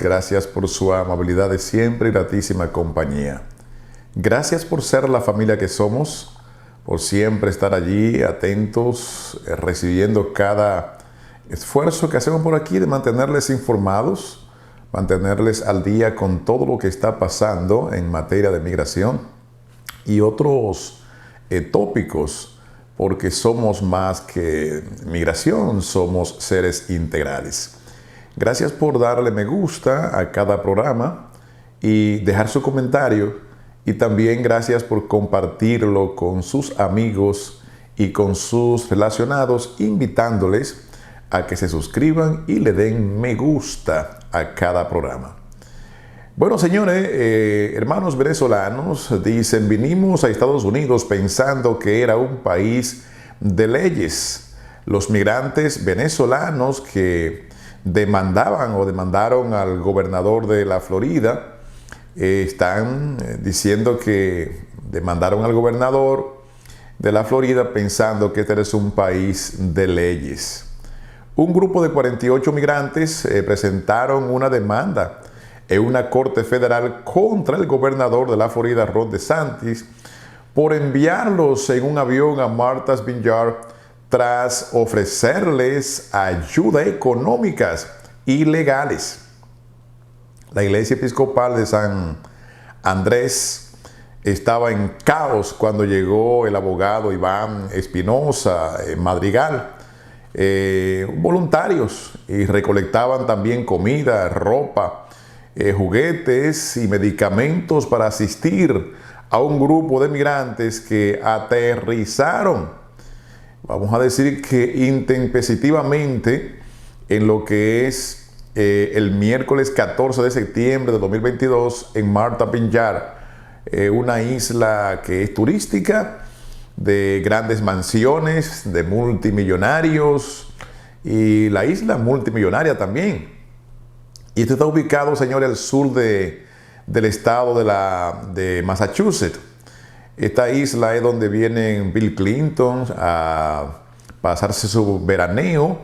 Gracias por su amabilidad de siempre y gratísima compañía. Gracias por ser la familia que somos, por siempre estar allí atentos, recibiendo cada esfuerzo que hacemos por aquí de mantenerles informados, mantenerles al día con todo lo que está pasando en materia de migración y otros tópicos, porque somos más que migración, somos seres integrales. Gracias por darle me gusta a cada programa y dejar su comentario, y también gracias por compartirlo con sus amigos y con sus relacionados, invitándoles a que se suscriban y le den me gusta a cada programa. Bueno, señores, hermanos venezolanos, dicen, vinimos a Estados Unidos pensando que era un país de leyes. Los migrantes venezolanos que demandaron al gobernador de la Florida, están diciendo que demandaron al gobernador de la Florida pensando que este es un país de leyes. Un grupo de 48 migrantes presentaron una demanda en una corte federal contra el gobernador de la Florida, Ron DeSantis, por enviarlos en un avión a Martha's Vineyard tras ofrecerles ayuda económicas ilegales. La Iglesia Episcopal de San Andrés estaba en caos cuando llegó el abogado Iván Espinosa Madrigal. Voluntarios, y recolectaban también comida, ropa, juguetes y medicamentos para asistir a un grupo de migrantes que aterrizaron, vamos a decir que intempestivamente, en lo que es el miércoles 14 de septiembre de 2022 en Martha's Vineyard, una isla que es turística, de grandes mansiones, de multimillonarios, y la isla multimillonaria también. Y esto está ubicado, señores, al sur del estado de Massachusetts. Esta isla es donde vienen Bill Clinton a pasarse su veraneo,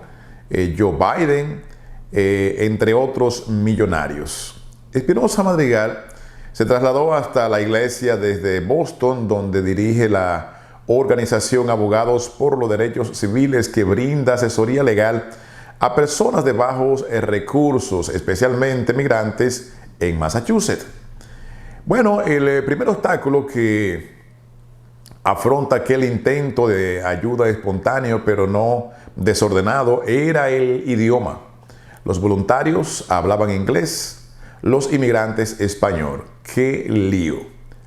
Joe Biden, entre otros millonarios. Espinosa Madrigal se trasladó hasta la iglesia desde Boston, donde dirige la organización Abogados por los Derechos Civiles, que brinda asesoría legal a personas de bajos recursos, especialmente migrantes en Massachusetts. Bueno, el primer obstáculo que afronta aquel intento de ayuda espontáneo pero no desordenado era el idioma. Los voluntarios hablaban inglés, los inmigrantes español. ¡Qué lío!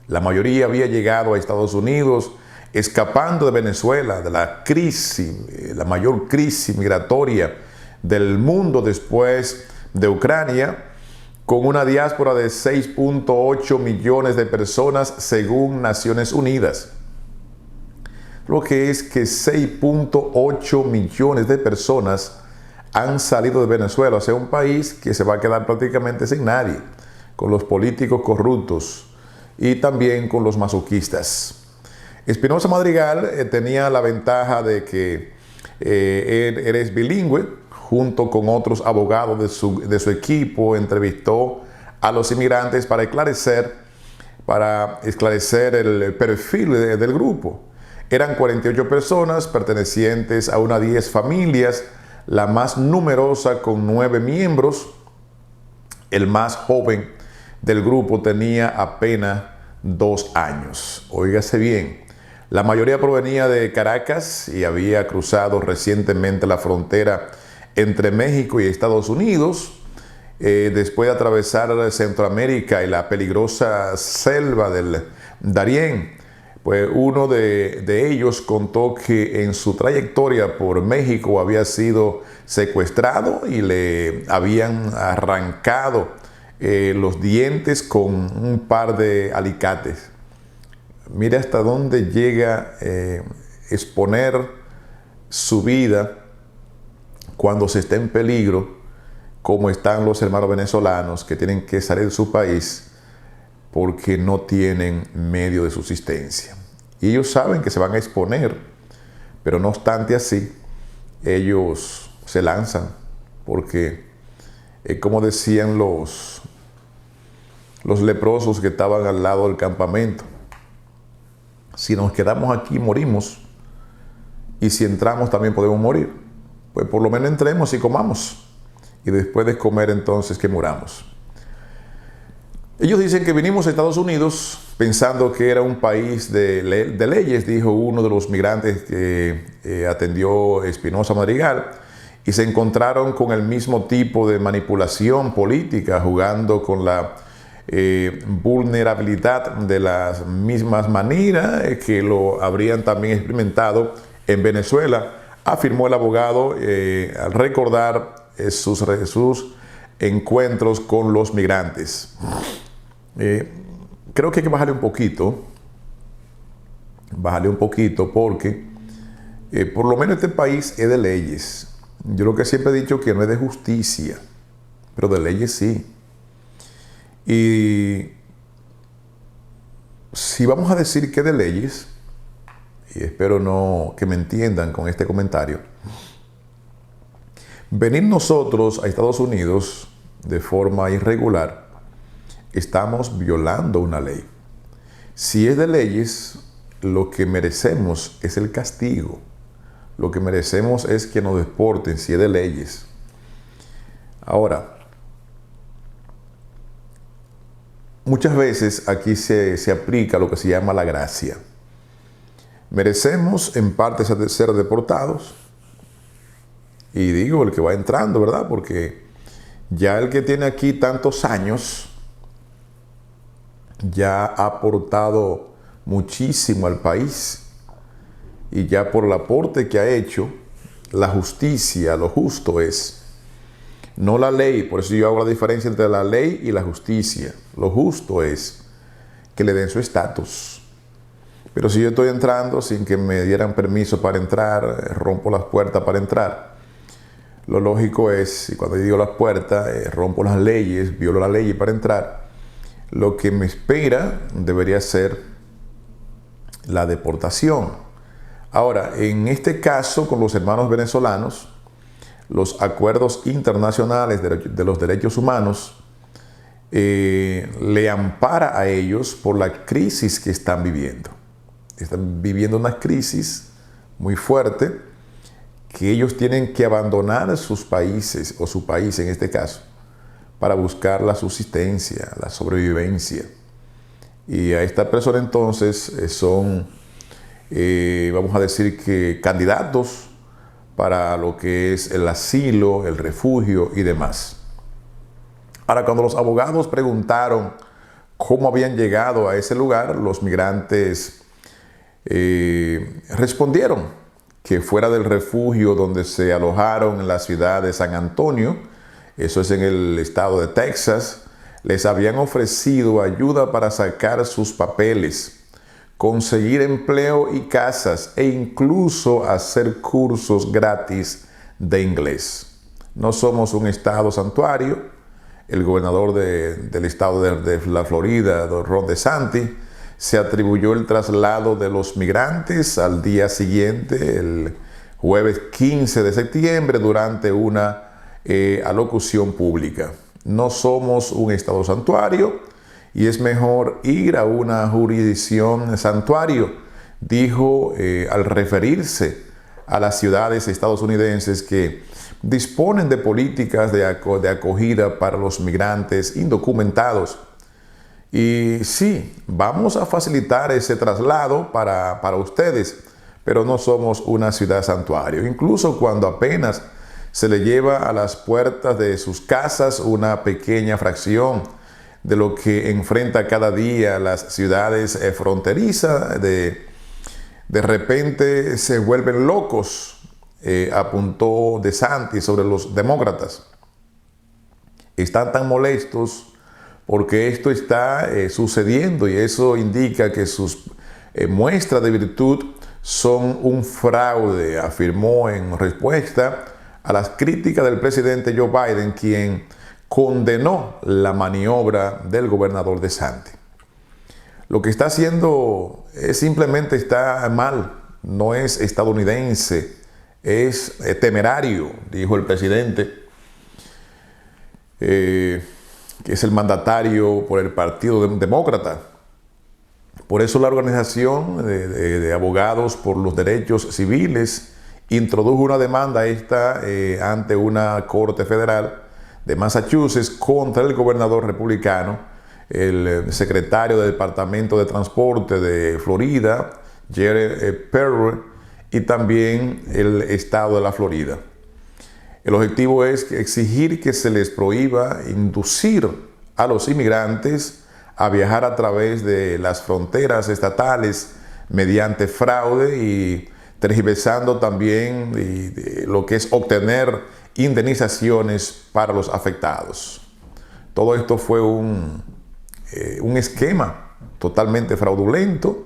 La mayoría había llegado a Estados Unidos escapando de Venezuela, de la crisis, la mayor crisis migratoria del mundo después de Ucrania, con una diáspora de 6.8 millones de personas según Naciones Unidas. Lo que es que 6.8 millones de personas han salido de Venezuela, o sea, un país que se va a quedar prácticamente sin nadie, con los políticos corruptos y también con los masoquistas. Espinosa Madrigal tenía la ventaja de que eres bilingüe. Junto con otros abogados de su equipo, entrevistó a los inmigrantes para esclarecer el perfil del grupo. Eran 48 personas pertenecientes a unas 10 familias, la más numerosa con 9 miembros. El más joven del grupo tenía apenas 2 años. Óigase bien. La mayoría provenía de Caracas y había cruzado recientemente la frontera entre México y Estados Unidos, después de atravesar Centroamérica y la peligrosa selva del Darién. Pues uno de ellos contó que en su trayectoria por México había sido secuestrado y le habían arrancado los dientes con un par de alicates. Mire hasta dónde llega exponer su vida cuando se está en peligro, como están los hermanos venezolanos que tienen que salir de su país porque no tienen medio de subsistencia. Y ellos saben que se van a exponer, pero no obstante así, ellos se lanzan porque como decían los leprosos que estaban al lado del campamento: si nos quedamos aquí morimos, y si entramos también podemos morir. Pues por lo menos entremos y comamos, y después de comer entonces que muramos. Ellos dicen que vinimos a Estados Unidos pensando que era un país de leyes, dijo uno de los migrantes que atendió Espinosa Madrigal, y se encontraron con el mismo tipo de manipulación política, jugando con la vulnerabilidad de las mismas maneras que lo habrían también experimentado en Venezuela, afirmó el abogado al recordar sus encuentros con los migrantes. Creo que hay que bajarle un poquito porque por lo menos este país es de leyes. Yo lo que siempre he dicho que no es de justicia, pero de leyes sí. Y si vamos a decir que de leyes, y espero no que me entiendan con este comentario, venir nosotros a Estados Unidos de forma irregular, estamos violando una ley. Si es de leyes, lo que merecemos es el castigo. Lo que merecemos es que nos deporten, si es de leyes. Ahora, muchas veces aquí se aplica lo que se llama la gracia. Merecemos en parte ser deportados. Y digo, el que va entrando, ¿verdad? Porque ya el que tiene aquí tantos años ya ha aportado muchísimo al país, y ya por el aporte que ha hecho, la justicia, lo justo es, no la ley. Por eso yo hago la diferencia entre la ley y la justicia. Lo justo es que le den su estatus. Pero si yo estoy entrando sin que me dieran permiso para entrar, rompo las puertas para entrar, lo lógico es, y cuando yo digo las puertas, rompo las leyes, violo la ley para entrar, lo que me espera debería ser la deportación. Ahora, en este caso con los hermanos venezolanos, los acuerdos internacionales de los derechos humanos le ampara a ellos por la crisis que están viviendo. Están viviendo una crisis muy fuerte, que ellos tienen que abandonar sus países, o su país en este caso, para buscar la subsistencia, la sobrevivencia. Y a esta persona entonces son, vamos a decir que candidatos para lo que es el asilo, el refugio y demás. Ahora, cuando los abogados preguntaron cómo habían llegado a ese lugar, los migrantes respondieron que fuera del refugio donde se alojaron en la ciudad de San Antonio, eso es en el estado de Texas, les habían ofrecido ayuda para sacar sus papeles, conseguir empleo y casas, e incluso hacer cursos gratis de inglés. No somos un estado santuario. El gobernador del estado de la Florida, Ron DeSantis, se atribuyó el traslado de los migrantes al día siguiente, el jueves 15 de septiembre, durante una alocución pública. No somos un estado santuario y es mejor ir a una jurisdicción santuario, dijo al referirse a las ciudades estadounidenses que disponen de políticas de acogida para los migrantes indocumentados. Y sí, vamos a facilitar ese traslado para ustedes, pero no somos una ciudad santuario. Incluso cuando apenas se le lleva a las puertas de sus casas una pequeña fracción de lo que enfrenta cada día las ciudades fronterizas, de repente se vuelven locos, apuntó DeSantis sobre los demócratas. Están tan molestos porque esto está sucediendo, y eso indica que sus muestras de virtud son un fraude, afirmó en respuesta a las críticas del presidente Joe Biden, quien condenó la maniobra del gobernador DeSantis. Lo que está haciendo simplemente está mal, no es estadounidense, es temerario, dijo el presidente. que es el mandatario por el Partido Demócrata. Por eso la Organización de Abogados por los Derechos Civiles introdujo una demanda ante una corte federal de Massachusetts contra el gobernador republicano, el secretario del Departamento de Transporte de Florida, Jerry Perry, y también el estado de la Florida. El objetivo es exigir que se les prohíba inducir a los inmigrantes a viajar a través de las fronteras estatales mediante fraude y tergiversando también lo que es obtener indemnizaciones para los afectados. Todo esto fue un esquema totalmente fraudulento,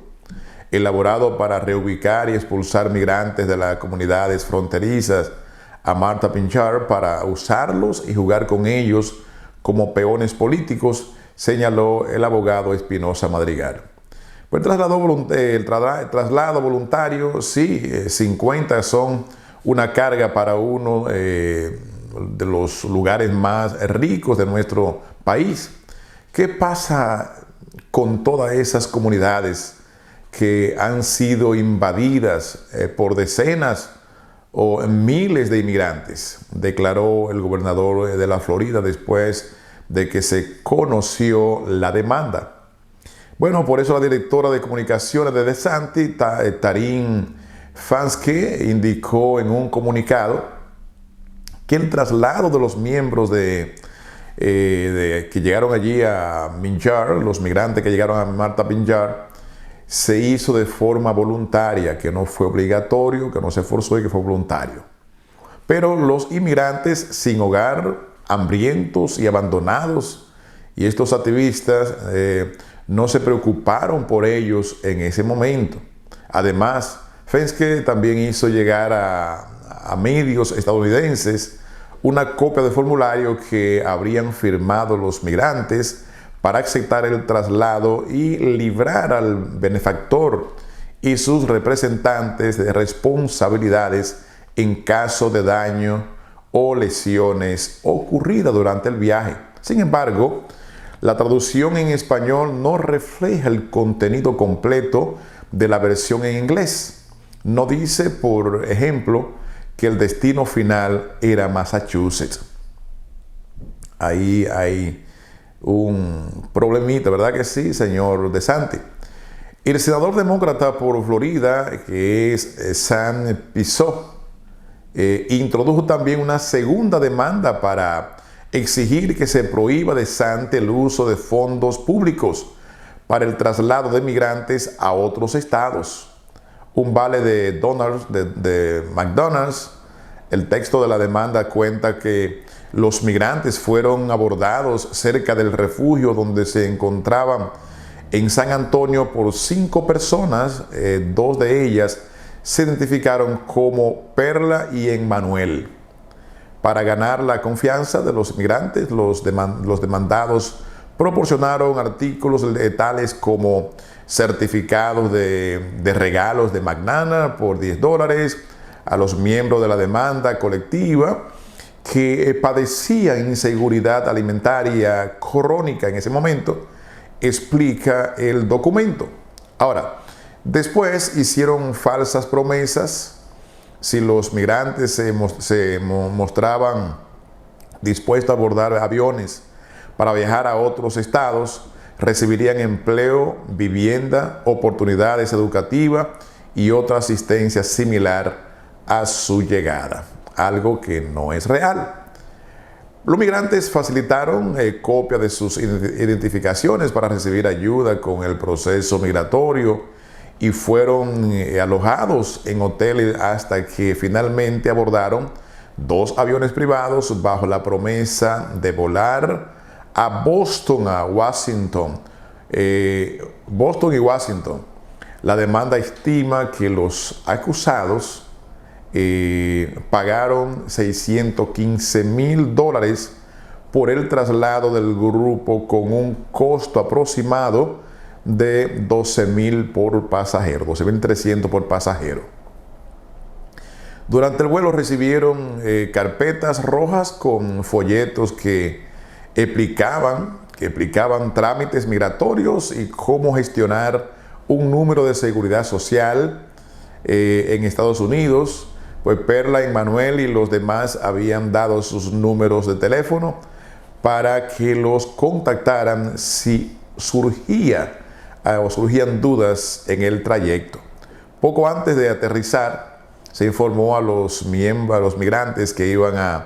elaborado para reubicar y expulsar migrantes de las comunidades fronterizas a Martha Pinchard para usarlos y jugar con ellos como peones políticos, señaló el abogado Espinosa Madrigal. Pues el traslado voluntario, sí, 50 son una carga para uno de los lugares más ricos de nuestro país. ¿Qué pasa con todas esas comunidades que han sido invadidas por decenas o miles de inmigrantes? Declaró el gobernador de la Florida después de que se conoció la demanda. Bueno, por eso la directora de comunicaciones de DeSantis, Taryn Fanske, indicó en un comunicado que el traslado de los miembros que llegaron allí a Pinchard, los migrantes que llegaron a Martha Pinchard, se hizo de forma voluntaria, que no fue obligatorio, que no se forzó y que fue voluntario. Pero los inmigrantes sin hogar, hambrientos y abandonados, y estos activistas no se preocuparon por ellos en ese momento. Además, Fenske también hizo llegar a medios estadounidenses una copia de formulario que habrían firmado los migrantes para aceptar el traslado y librar al benefactor y sus representantes de responsabilidades en caso de daño o lesiones ocurridas durante el viaje. Sin embargo, la traducción en español no refleja el contenido completo de la versión en inglés. No dice, por ejemplo, que el destino final era Massachusetts. Ahí hay un problemita, ¿verdad que sí, señor DeSantis? El senador demócrata por Florida, que es Sam Pizzol, introdujo también una segunda demanda para exigir que se prohíba DeSantis el uso de fondos públicos para el traslado de migrantes a otros estados. Un vale de McDonald's. El texto de la demanda cuenta que los migrantes fueron abordados cerca del refugio donde se encontraban en San Antonio por 5 personas. 2 de ellas se identificaron como Perla y Emmanuel. Para ganar la confianza de los migrantes, los demandados proporcionaron artículos tales como certificados de regalos de McDonald's por $10 a los miembros de la demanda colectiva que padecían inseguridad alimentaria crónica en ese momento, explica el documento. Ahora, después hicieron falsas promesas. Si los migrantes se mostraban dispuestos a abordar aviones para viajar a otros estados, recibirían empleo, vivienda, oportunidades educativas y otra asistencia similar a su llegada, algo que no es real. Los migrantes facilitaron copia de sus identificaciones para recibir ayuda con el proceso migratorio y fueron alojados en hoteles hasta que finalmente abordaron 2 aviones privados bajo la promesa de volar a Boston, a Washington. Boston y Washington. La demanda estima que los acusados pagaron $615,000 por el traslado del grupo con un costo aproximado de $12,000 por pasajero, $12,300 por pasajero. Durante el vuelo recibieron carpetas rojas con folletos que explicaban trámites migratorios y cómo gestionar un número de seguridad social en Estados Unidos. Pues Perla, Emmanuel y los demás habían dado sus números de teléfono para que los contactaran si surgían dudas en el trayecto. Poco antes de aterrizar, se informó a los migrantes que iban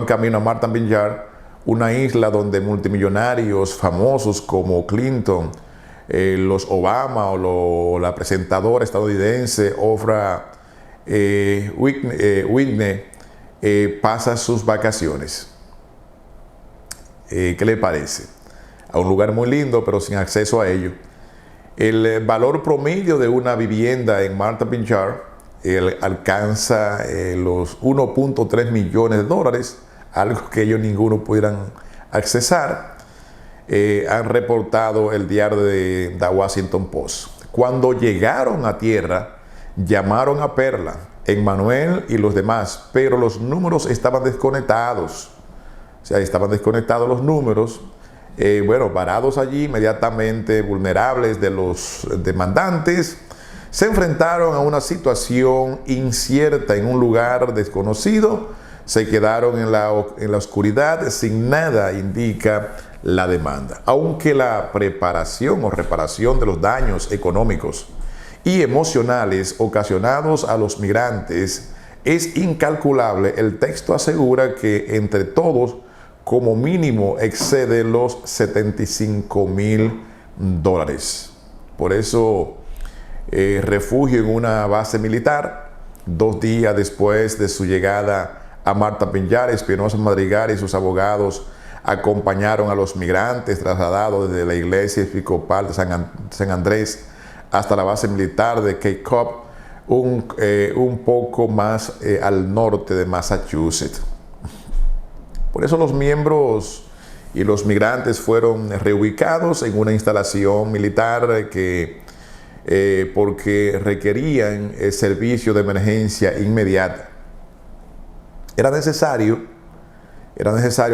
camino a Martha Vineyard, una isla donde multimillonarios famosos como Clinton, los Obama o la presentadora estadounidense Oprah Winfrey pasa sus vacaciones. ¿Qué le parece? A un lugar muy lindo, pero sin acceso a ello. El valor promedio de una vivienda en Martha Vineyard alcanza los 1.3 millones de dólares, algo que ellos ninguno pudieran accesar. Han reportado el diario de The Washington Post. Cuando llegaron a tierra, llamaron a Perla, Emmanuel y los demás, pero los números estaban desconectados. O sea, estaban desconectados los números. Varados allí, inmediatamente vulnerables de los demandantes, se enfrentaron a una situación incierta en un lugar desconocido. Se quedaron en la oscuridad, sin nada indica la demanda. Aunque la preparación o reparación de los daños económicos y emocionales ocasionados a los migrantes es incalculable, el texto asegura que entre todos, como mínimo, excede los $75,000. Por eso, refugio en una base militar. 2 días después de su llegada a Martha Vineyard, Espinosa Madrigal y sus abogados acompañaron a los migrantes trasladados desde la iglesia episcopal de San Andrés hasta la base militar de Cape Cod, un poco más al norte de Massachusetts. Por eso los miembros y los migrantes fueron reubicados en una instalación militar porque requerían el servicio de emergencia inmediata. Era necesario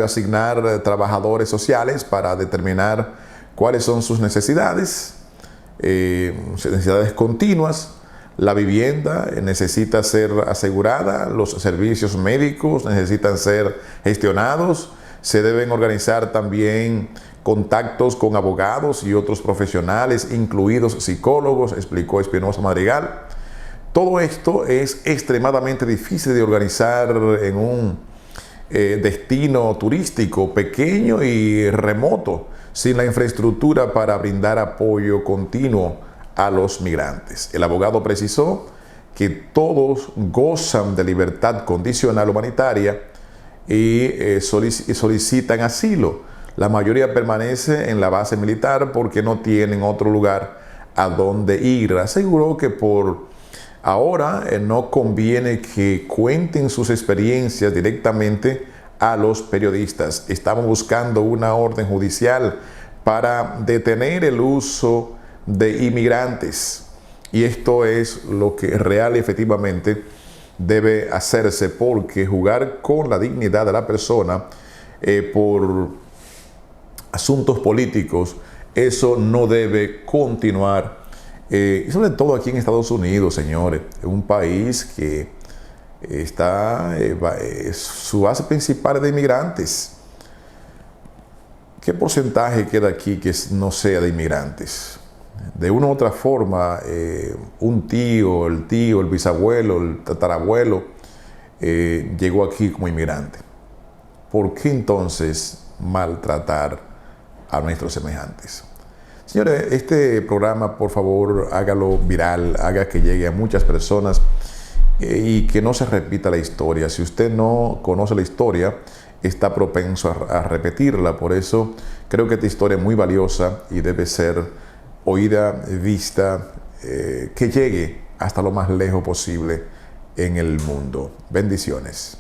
asignar trabajadores sociales para determinar cuáles son sus necesidades continuas. La vivienda necesita ser asegurada, los servicios médicos necesitan ser gestionados, se deben organizar también contactos con abogados y otros profesionales, incluidos psicólogos, explicó Espinosa Madrigal. Todo esto es extremadamente difícil de organizar en un destino turístico pequeño y remoto, sin la infraestructura para brindar apoyo continuo a los migrantes. El abogado precisó que todos gozan de libertad condicional humanitaria y solicitan asilo. La mayoría permanece en la base militar porque no tienen otro lugar a donde ir. Aseguró que por ahora no conviene que cuenten sus experiencias directamente a los periodistas. Estamos buscando una orden judicial para detener el uso de inmigrantes, y esto es lo que real y efectivamente debe hacerse, porque jugar con la dignidad de la persona por asuntos políticos, eso no debe continuar, y sobre todo aquí en Estados Unidos, señores, un país que está su base principal es de inmigrantes. ¿Qué porcentaje queda aquí que no sea de inmigrantes? De una u otra forma, un tío, el bisabuelo, el tatarabuelo, llegó aquí como inmigrante. ¿Por qué entonces maltratar a nuestros semejantes? Señores, este programa, por favor, hágalo viral, haga que llegue a muchas personas y que no se repita la historia. Si usted no conoce la historia, está propenso a repetirla. Por eso creo que esta historia es muy valiosa y debe ser oída, vista, que llegue hasta lo más lejos posible en el mundo. Bendiciones.